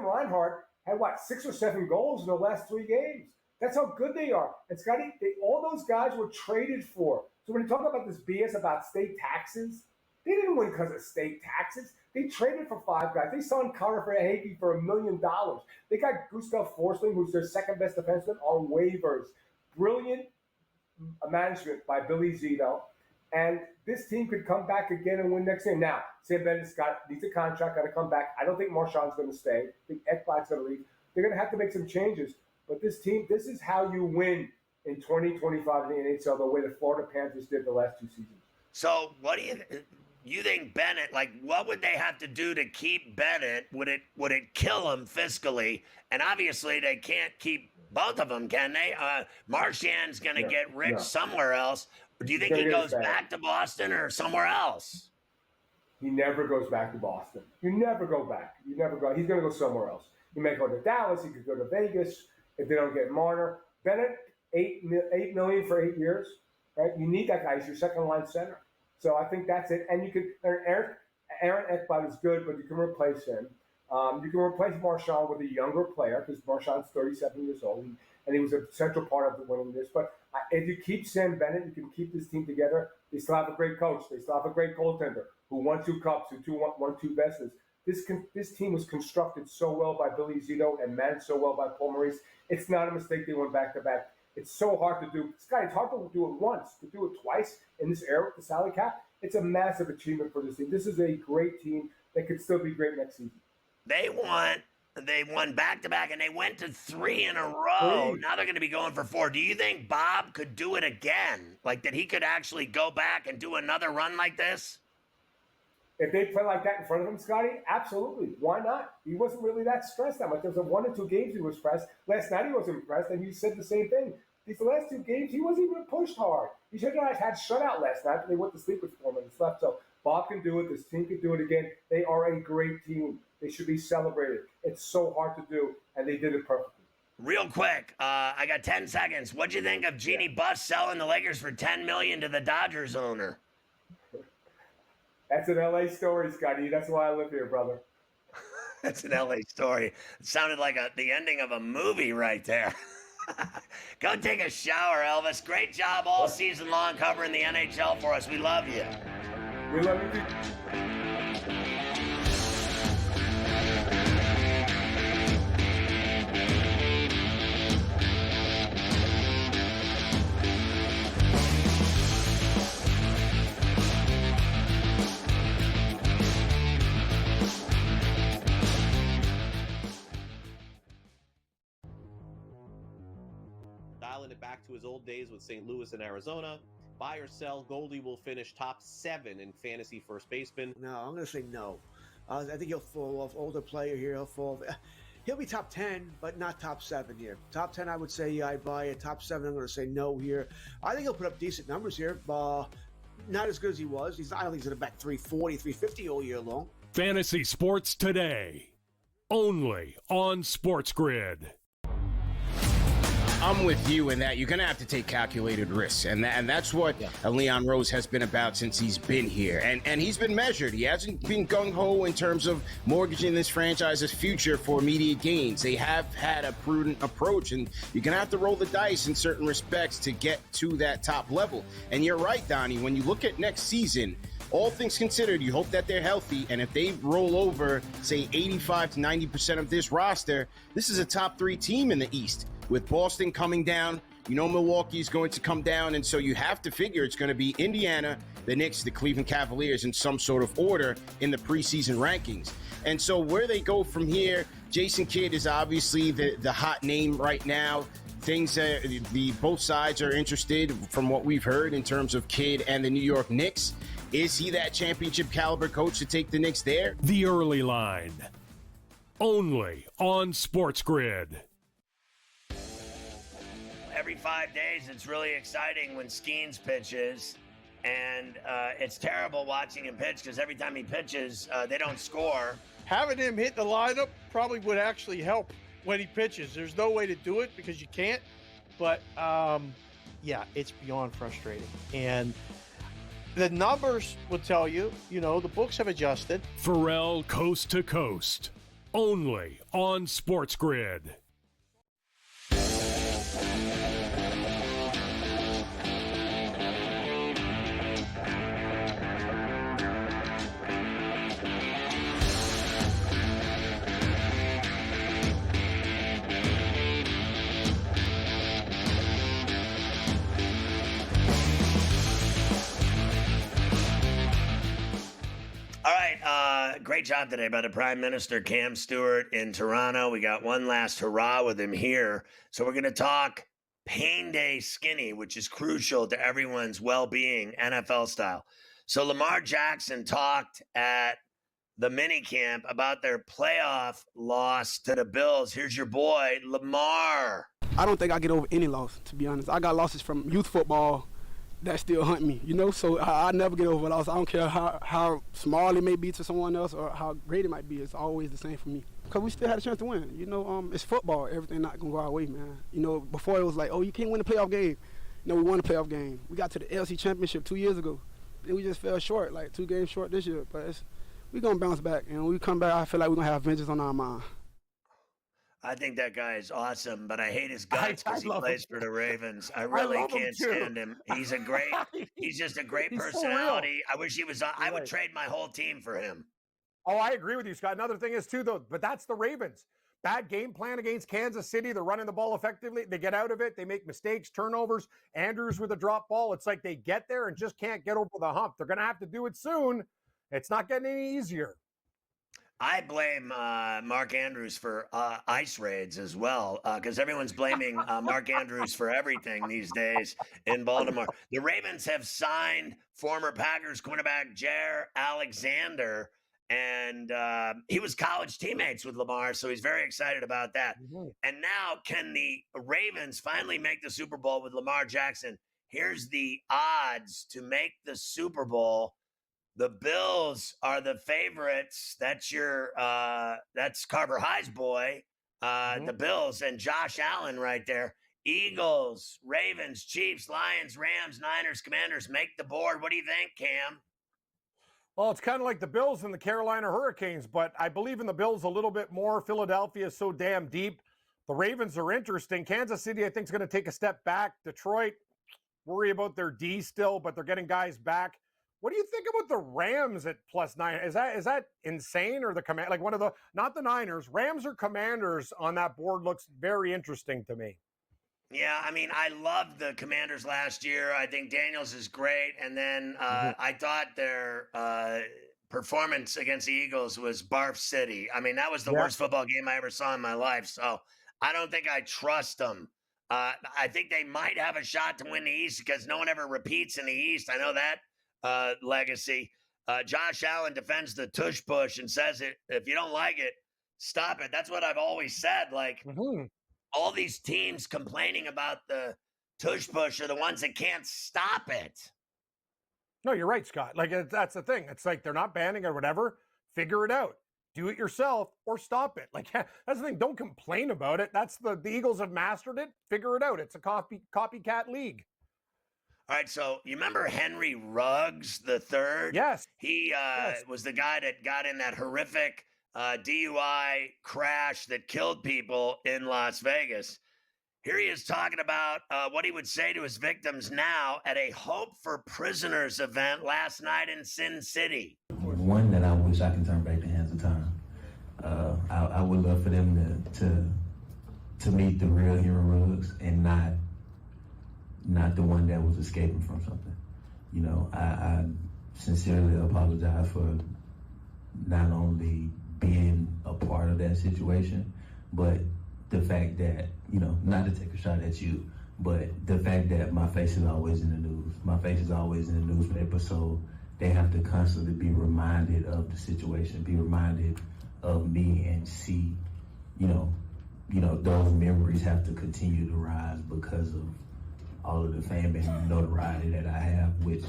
Reinhart had, 6 or 7 goals in the last 3 games. That's how good they are. And, Scotty, all those guys were traded for. So when you talk about this BS about state taxes, they didn't win because of state taxes. They traded for 5 guys. They signed Connor Verhaeghe for $1 million. They got Gustav Forsling, who's their second-best defenseman, on waivers. Brilliant management by Billy Zito. And this team could come back again and win next game. Now, Sam Bennett needs a contract, got to come back. I don't think Marchand's going to stay. I think Ekblad's going to leave. They're going to have to make some changes. But this team, this is how you win in 2025 in the NHL, the way the Florida Panthers did the last 2 seasons. So what do you think Bennett, what would they have to do to keep Bennett? Would it kill him fiscally? And obviously they can't keep both of them, can they? Marchand's going to get rich somewhere else. Do you think he goes back to Boston or somewhere else? He never goes back to Boston. You never go back. You never go. He's going to go somewhere else. He may go to Dallas. He could go to Vegas if they don't get Marner. Bennett, $8 million for 8 years. Right? You need that guy. He's your second line center. So I think that's it. And you could Aaron Ekblad is good, but you can replace him. You can replace Marchand with a younger player because Marchand's 37 years old, and he was a central part of the winning this. But if you keep Sam Bennett, you can keep this team together. They still have a great coach. They still have a great goaltender who won 2 cups, who won 2 Vestas. This team was constructed so well by Billy Zito and managed so well by Paul Maurice. It's not a mistake they went back-to-back. It's so hard to do. Scott, it's hard to do it once. To do it twice in this era with the salary cap, it's a massive achievement for this team. This is a great team that could still be great next season. They won back-to-back, and they went to 3 in a row. Now they're going to be going for 4. Do you think Bob could do it again? That he could actually go back and do another run like this? If they play like that in front of him, Scotty, absolutely. Why not? He wasn't really that stressed that much. There was 1 or 2 games he was pressed. Last night he wasn't impressed, and you said the same thing. These last 2 games, he wasn't even pushed hard. He should have had shutout last night, but they went to sleep with 4 minutes left. So Bob can do it. This team can do it again. They are a great team. They should be celebrated. It's so hard to do, and they did it perfectly. Real quick, I got 10 seconds. What'd you think of Jeanie Buss selling the Lakers for $10 million to the Dodgers owner? That's an LA story, Scotty. That's why I live here, brother. That's an LA story. It sounded like the ending of a movie right there. Go take a shower, Elvis. Great job all season long covering the NHL for us. We love you. We love you too. dialing it back to his old days with St. Louis and Arizona. Buy or sell, Goldie will finish top 7 in fantasy first baseman. No, I'm going to say no. I think he'll fall off. Older player here. He'll be top 10, but not top 7 here. Top 10, I would say, yeah, I'd buy it. Top 7, I'm going to say no here. I think he'll put up decent numbers here. Not as good as he was. I don't think he's going to bat 340, 350 all year long. Fantasy Sports Today, only on SportsGrid. I'm with you in that you're going to have to take calculated risks. And that's what Leon Rose has been about since he's been here. And he's been measured. He hasn't been gung-ho in terms of mortgaging this franchise's future for immediate gains. They have had a prudent approach, and you're going to have to roll the dice in certain respects to get to that top level. And you're right, Donnie, when you look at next season, all things considered, you hope that they're healthy, and if they roll over, say, 85 to 90% of this roster, this is a top 3 team in the East. With Boston coming down, Milwaukee is going to come down, and so you have to figure it's going to be Indiana, the Knicks, the Cleveland Cavaliers in some sort of order in the preseason rankings. And so where they go from here, Jason Kidd is obviously the hot name right now. Both sides are interested from what we've heard in terms of Kidd and the New York Knicks. Is he that championship caliber coach to take the Knicks there? The Early Line, only on SportsGrid. Every 5 days, it's really exciting when Skeens pitches, and it's terrible watching him pitch because every time he pitches, they don't score. Having him hit the lineup probably would actually help when he pitches. There's no way to do it because you can't, but yeah, it's beyond frustrating. And the numbers will tell you, the books have adjusted. Ferrall Coast to Coast, only on SportsGrid. All right, great job today by the Prime Minister, Cam Stewart, in Toronto. We got one last hurrah with him here. So we're going to talk Pain Day Skinny, which is crucial to everyone's well-being, NFL style. So Lamar Jackson talked at the minicamp about their playoff loss to the Bills. Here's your boy, Lamar. I don't think I get over any loss, to be honest. I got losses from youth football that still hunt me, so I never get over a loss. I don't care how small it may be to someone else or how great it might be. It's always the same for me because we still had a chance to win. It's football. Everything not going to go our way, man. Before it was like, oh, you can't win a playoff game. We won a playoff game. We got to the LC Championship 2 years ago. Then we just fell short, like 2 games short this year. But we're going to bounce back. And when we come back, I feel like we're going to have vengeance on our mind. I think that guy is awesome, but I hate his guts because he plays for the Ravens. I really can't stand him. He's just a great personality. I wish he was on. I would trade my whole team for him. Oh, I agree with you, Scott. Another thing is, too, though, but that's the Ravens. Bad game plan against Kansas City. They're running the ball effectively. They get out of it. They make mistakes, turnovers. Andrews with a drop ball. It's like they get there and just can't get over the hump. They're going to have to do it soon. It's not getting any easier. I blame Mark Andrews for ice raids as well, because everyone's blaming Mark Andrews for everything these days in Baltimore. The Ravens have signed former Packers cornerback Jair Alexander, and he was college teammates with Lamar, so he's very excited about that. Mm-hmm. And now, can the Ravens finally make the Super Bowl with Lamar Jackson? Here's the odds to make the Super Bowl. The Bills are the favorites. That's that's Carver High's boy, the Bills, and Josh Allen right there. Eagles, Ravens, Chiefs, Lions, Rams, Niners, Commanders make the board. What do you think, Cam? Well, it's kind of like the Bills and the Carolina Hurricanes, but I believe in the Bills a little bit more. Philadelphia is so damn deep. The Ravens are interesting. Kansas City, I think, is going to take a step back. Detroit, worry about their D still, but they're getting guys back. What do you think about the Rams at +9? Is that insane, or the command, like one of the, not the Niners, Rams or Commanders on that board looks very interesting to me. Yeah, I mean, I loved the Commanders last year. I think Daniels is great, and then I thought their performance against the Eagles was Barf City. I mean, that was the worst football game I ever saw in my life. So I don't think I trust them I think they might have a shot to win the East because no one ever repeats in the East. I know that legacy. Josh Allen defends the tush push and says it. If you don't like it, stop it. That's what I've always said. Like all these teams complaining about the tush push are the ones that can't stop it. No, you're right, Scott. Like that's the thing. It's like they're not banning or whatever. Figure it out. Do it yourself or stop it. Like that's the thing. Don't complain about it. That's the Eagles have mastered it. Figure it out. It's a copycat league. All right, so you remember Henry Ruggs III? Yes. He was the guy that got in that horrific DUI crash that killed people in Las Vegas. Here he is talking about what he would say to his victims now at a Hope for Prisoners event last night in Sin City. One that I wish I can turn back the hands of time. I would love for them to meet the real Henry Ruggs and not the one that was escaping from something. You know, I sincerely apologize for not only being a part of that situation, but the fact that, you know, not to take a shot at you, but the fact that my face is always in the news. My face is always in the newspaper, so they have to constantly be reminded of the situation, be reminded of me and see, you know, those memories have to continue to rise because of all of the fame and notoriety that I have, which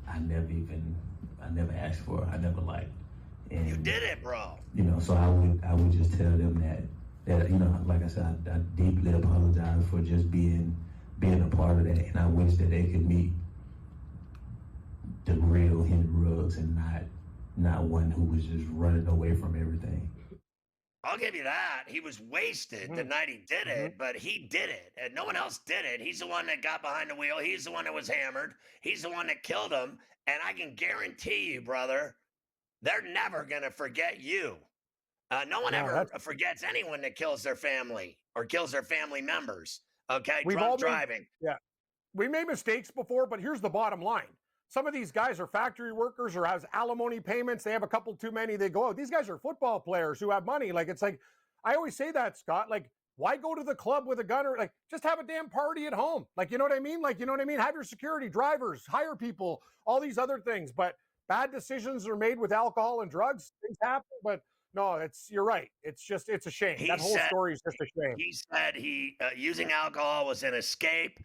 I never asked for, I never liked. And, you did it, bro. You know, so I would just tell them that you know, like I said, I deeply apologize for just being a part of that, and I wish that they could meet the real Henry Ruggs and not one who was just running away from everything. I'll give you that. He was wasted the night he did it, but he did it. And no one else did it. He's the one that got behind the wheel. He's the one that was hammered. He's the one that killed him. And I can guarantee you, brother, they're never going to forget you. No one ever forgets anyone that kills their family or kills their family members. Okay? Drunk driving. We made mistakes before, but here's the bottom line. Some of these guys are factory workers or has alimony payments. They have a couple too many. They go out. These guys are football players who have money. Like, it's like, I always say that, Scott, like, why go to the club with a gun or like, just have a damn party at home. Like, you know what I mean? Like, you know what I mean? Have your security, drivers, hire people, all these other things. But bad decisions are made with alcohol and drugs. Things happen, but no, you're right. It's a shame. That whole story is just a shame. He said using alcohol was an escape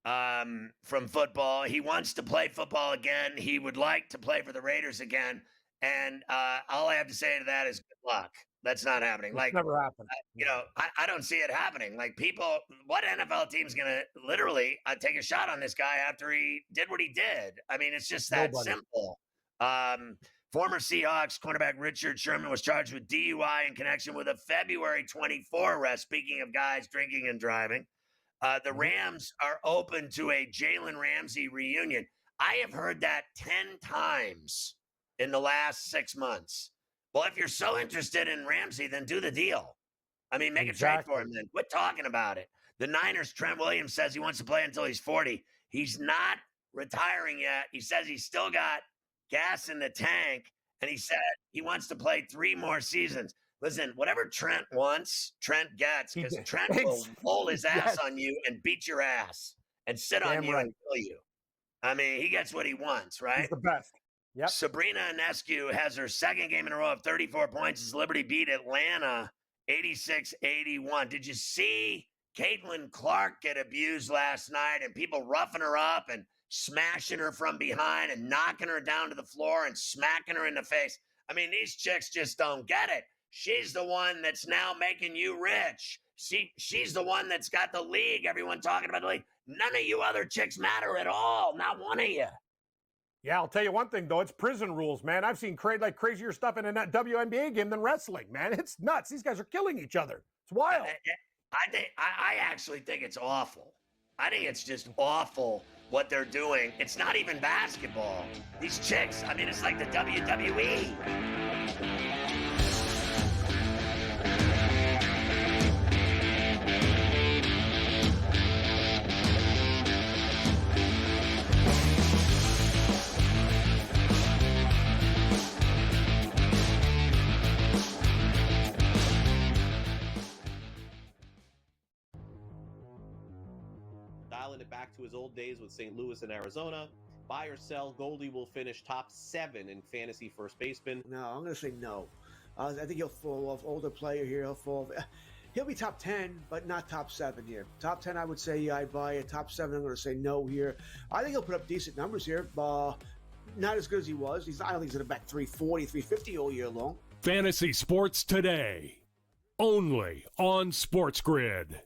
from football. He wants to play football again. He would like to play for the Raiders again. And all I have to say to that is good luck. That's not happening. Like, never happened. You know, I don't see it happening. Like, what NFL team's going to literally take a shot on this guy after he did what he did? I mean, it's just that simple. Former Seahawks cornerback Richard Sherman was charged with DUI in connection with a February 24 arrest. Speaking of guys drinking and driving. The Rams are open to a Jalen Ramsey reunion. I have heard that 10 times in the last 6 months. Well, if you're so interested in Ramsey, then do the deal. I mean, make a trade for him then. Quit talking about it. The Niners, Trent Williams says he wants to play until he's 40. He's not retiring yet. He says he's still got gas in the tank, and he said he wants to play 3 more seasons. Listen, whatever Trent wants, Trent gets, because Trent will roll his ass on you and beat your ass and sit on you and kill you. I mean, he gets what he wants, right? He's the best. Yep. Sabrina Ionescu has her second game in a row of 34 points as Liberty beat Atlanta 86-81. Did you see Caitlin Clark get abused last night and people roughing her up and smashing her from behind and knocking her down to the floor and smacking her in the face? I mean, these chicks just don't get it. She's the one that's now making you rich. She's the one that's got the league. Everyone talking about the league. None of you other chicks matter at all. Not one of you. Yeah, I'll tell you one thing, though. It's prison rules, man. I've seen crazier stuff in a WNBA game than wrestling, man. It's nuts. These guys are killing each other. It's wild. I actually think it's awful. I think it's just awful what they're doing. It's not even basketball. These chicks, I mean, it's like the WWE. dialing it back to his old days with St. Louis and Arizona. Buy or sell, Goldie will finish top 7 in fantasy first baseman. No, I'm going to say no. I think he'll fall off. Older player here, he'll be top 10, but not top 7 here. Top 10, I would say I'd buy it. Top 7, I'm going to say no here. I think he'll put up decent numbers here. Not as good as he was. I don't think he's going to bat 340, 350 all year long. Fantasy Sports Today, only on SportsGrid.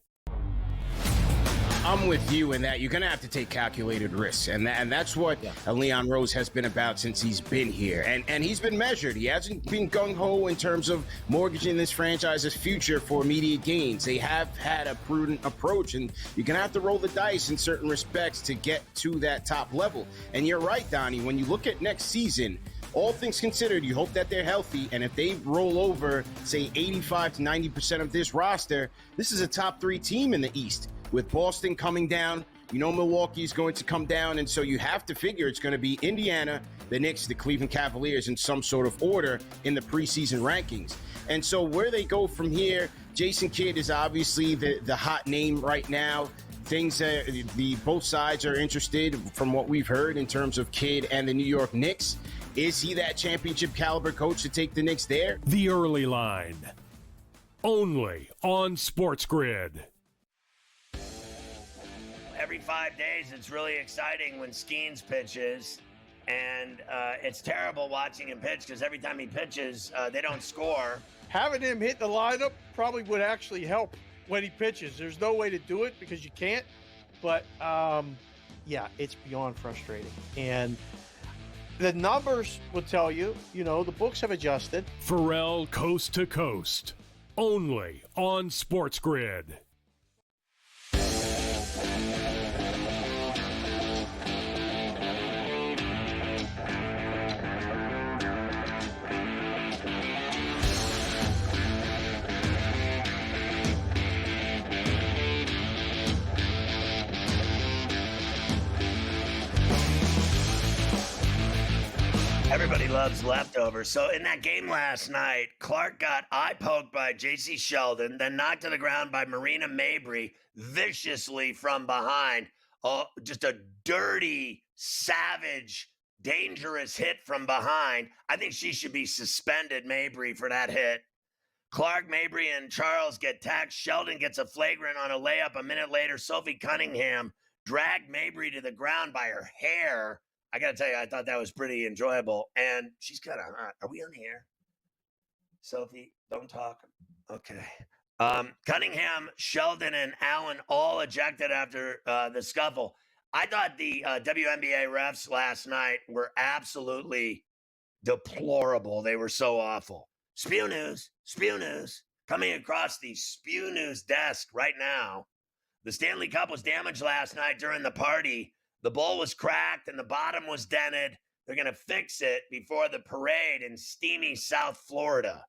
I'm with you in that you're going to have to take calculated risks. And that's what Leon Rose has been about since he's been here. And he's been measured. He hasn't been gung-ho in terms of mortgaging this franchise's future for immediate gains. They have had a prudent approach, and you're going to have to roll the dice in certain respects to get to that top level. And you're right, Donnie, when you look at next season, all things considered, you hope that they're healthy, and if they roll over, say, 85 to 90% of this roster, this is a top 3 team in the East. With Boston coming down, Milwaukee is going to come down, and so you have to figure it's going to be Indiana, the Knicks, the Cleveland Cavaliers in some sort of order in the preseason rankings. And so where they go from here, Jason Kidd is obviously the hot name right now. Things that both sides are interested from what we've heard in terms of Kidd and the New York Knicks. Is he that championship caliber coach to take the Knicks there? The Early Line, only on SportsGrid. Every 5 days, it's really exciting when Skeens pitches, and it's terrible watching him pitch because every time he pitches, they don't score. Having him hit the lineup probably would actually help when he pitches. There's no way to do it because you can't, but yeah, it's beyond frustrating. And the numbers will tell you, the books have adjusted. Ferrall Coast to Coast, only on SportsGrid. Everybody loves leftovers. So in that game last night, Clark got eye poked by J.C. Sheldon, then knocked to the ground by Marina Mabry viciously from behind. Oh, just a dirty, savage, dangerous hit from behind. I think she should be suspended, Mabry, for that hit. Clark, Mabry, and Charles get taxed. Sheldon gets a flagrant on a layup. A minute later, Sophie Cunningham dragged Mabry to the ground by her hair. I got to tell you, I thought that was pretty enjoyable. And she's kind of hot. Are we on the air? Sophie, don't talk. Okay. Cunningham, Sheldon, and Allen all ejected after the scuffle. I thought the WNBA refs last night were absolutely deplorable. They were so awful. Spew News. Coming across the Spew News desk right now. The Stanley Cup was damaged last night during the party. The bowl was cracked and the bottom was dented. They're going to fix it before the parade in steamy South Florida.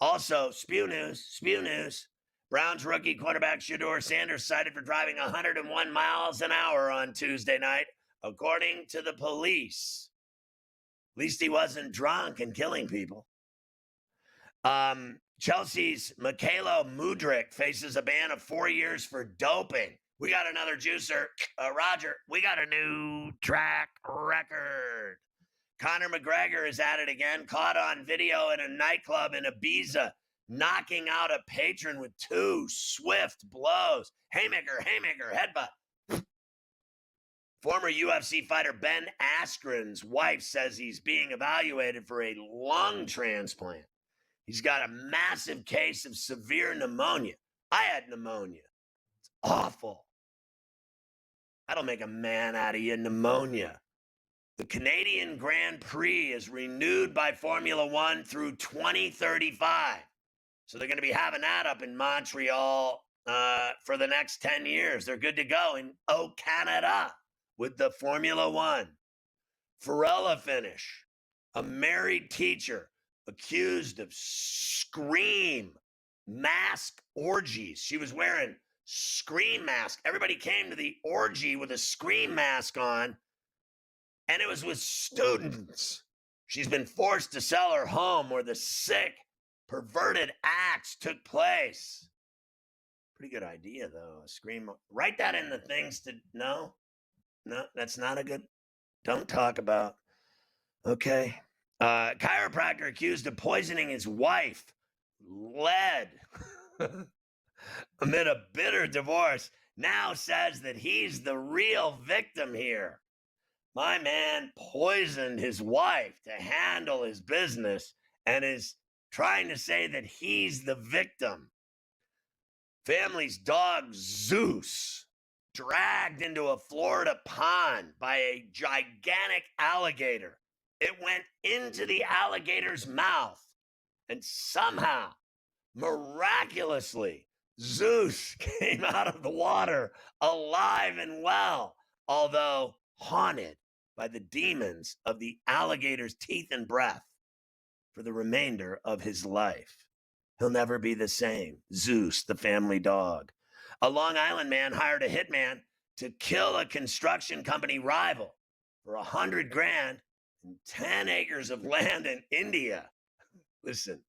Also, Spew News. Browns rookie quarterback Shedeur Sanders cited for driving 101 miles an hour on Tuesday night, according to the police. At least he wasn't drunk and killing people. Chelsea's Mykhailo Mudryk faces a ban of 4 years for doping. We got another juicer. Roger, we got a new track record. Conor McGregor is at it again, caught on video in a nightclub in Ibiza, knocking out a patron with 2 swift blows. Haymaker, headbutt. Former UFC fighter Ben Askren's wife says he's being evaluated for a lung transplant. He's got a massive case of severe pneumonia. I had pneumonia. It's awful. That'll make a man out of you, pneumonia. The Canadian Grand Prix is renewed by Formula One through 2035. So they're going to be having that up in Montreal for the next 10 years. They're good to go in Canada with the Formula One. Ferralla finish. A married teacher accused of Scream mask orgies. She was wearing Scream mask. Everybody came to the orgy with a Scream mask on, and it was with students. She's been forced to sell her home where the sick, perverted acts took place. Pretty good idea, though. A screen. Write that in the things to. No, that's not a good. Don't talk about. Okay. Chiropractor accused of poisoning his wife. Lead. Amid a bitter divorce, now says that he's the real victim here. My man poisoned his wife to handle his business and is trying to say that he's the victim. Family's dog Zeus dragged into a Florida pond by a gigantic alligator. It went into the alligator's mouth, and somehow, miraculously, Zeus came out of the water alive and well, although haunted by the demons of the alligator's teeth and breath for the remainder of his life. He'll never be the same. Zeus, the family dog. A Long Island man hired a hitman to kill a construction company rival for $100,000 and 10 acres of land in India. Listen,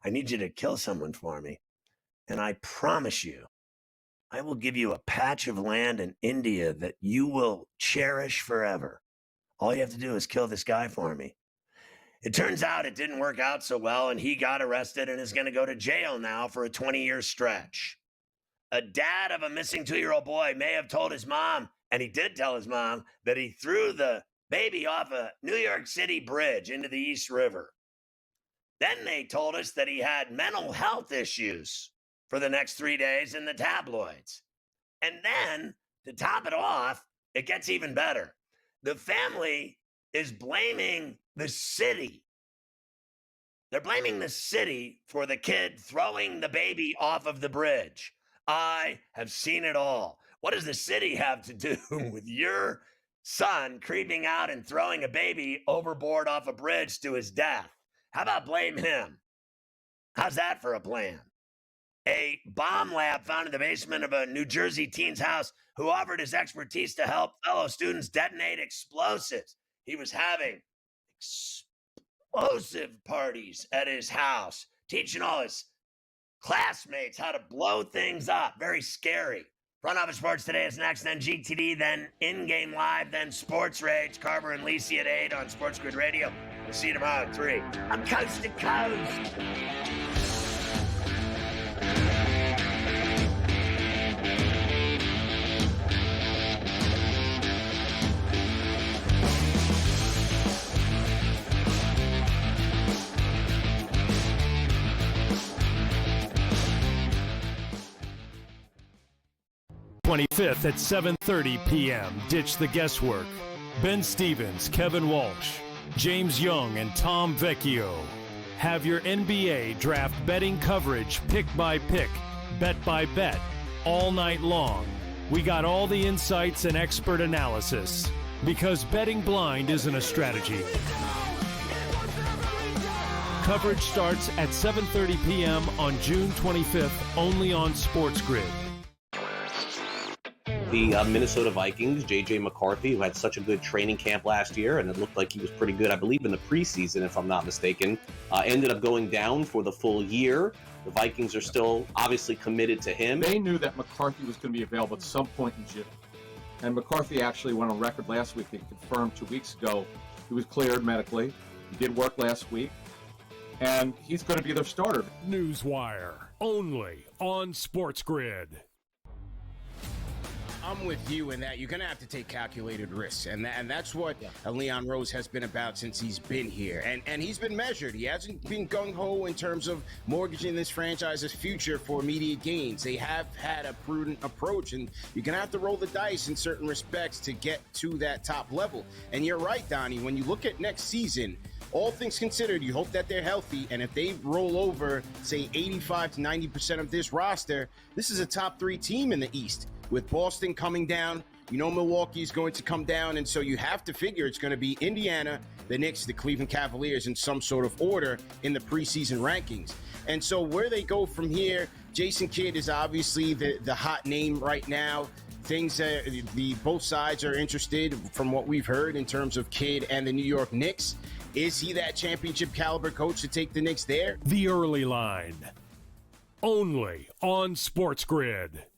I need you to kill someone for me, and I promise you, I will give you a patch of land in India that you will cherish forever. All you have to do is kill this guy for me. It turns out it didn't work out so well, and he got arrested and is going to go to jail now for a 20-year stretch. A dad of a missing 2-year-old boy may have told his mom, and he did tell his mom, that he threw the baby off a New York City bridge into the East River. Then they told us that he had mental health issues for the next 3 days in the tabloids. And then, to top it off, it gets even better. The family is blaming the city. They're blaming the city for the kid throwing the baby off of the bridge. I have seen it all. What does the city have to do with your son creeping out and throwing a baby overboard off a bridge to his death? How about blame him? How's that for a plan? A bomb lab found in the basement of a New Jersey teen's house who offered his expertise to help fellow students detonate explosives. He was having explosive parties at his house, teaching all his classmates how to blow things up. Very scary. Front Office Sports Today is next, then GTD, then In-Game Live, then Sports Rage. Carver and Lisi at 8 on SportsGrid Radio. We'll see you tomorrow at 3. I'm coast to coast. '25th at 7:30 p.m. Ditch the guesswork. Ben Stevens, Kevin Walsh, James Young, and Tom Vecchio. Have your NBA draft betting coverage pick by pick, bet by bet, all night long. We got all the insights and expert analysis. Because betting blind isn't a strategy. Coverage starts at 7:30 p.m. on June 25th, only on SportsGrid. The Minnesota Vikings, J.J. McCarthy, who had such a good training camp last year, and it looked like he was pretty good, I believe, in the preseason, if I'm not mistaken, ended up going down for the full year. The Vikings are still obviously committed to him. They knew that McCarthy was going to be available at some point in June. And McCarthy actually went on record last week and confirmed 2 weeks ago he was cleared medically. He did work last week. And he's going to be their starter. Newswire, only on SportsGrid. I'm with you in that you're going to have to take calculated risks. And that's what Leon Rose has been about since he's been here. And he's been measured. He hasn't been gung-ho in terms of mortgaging this franchise's future for immediate gains. They have had a prudent approach, and you're going to have to roll the dice in certain respects to get to that top level. And you're right, Donnie, when you look at next season, all things considered, you hope that they're healthy, and if they roll over, say, 85 to 90% of this roster, this is a top 3 team in the East. With Boston coming down, you know Milwaukee's going to come down, and so you have to figure it's going to be Indiana, the Knicks, the Cleveland Cavaliers in some sort of order in the preseason rankings. And so where they go from here, Jason Kidd is obviously the hot name right now. Things both sides are interested from what we've heard in terms of Kidd and the New York Knicks. Is he that championship caliber coach to take the Knicks there? The early line. only on SportsGrid.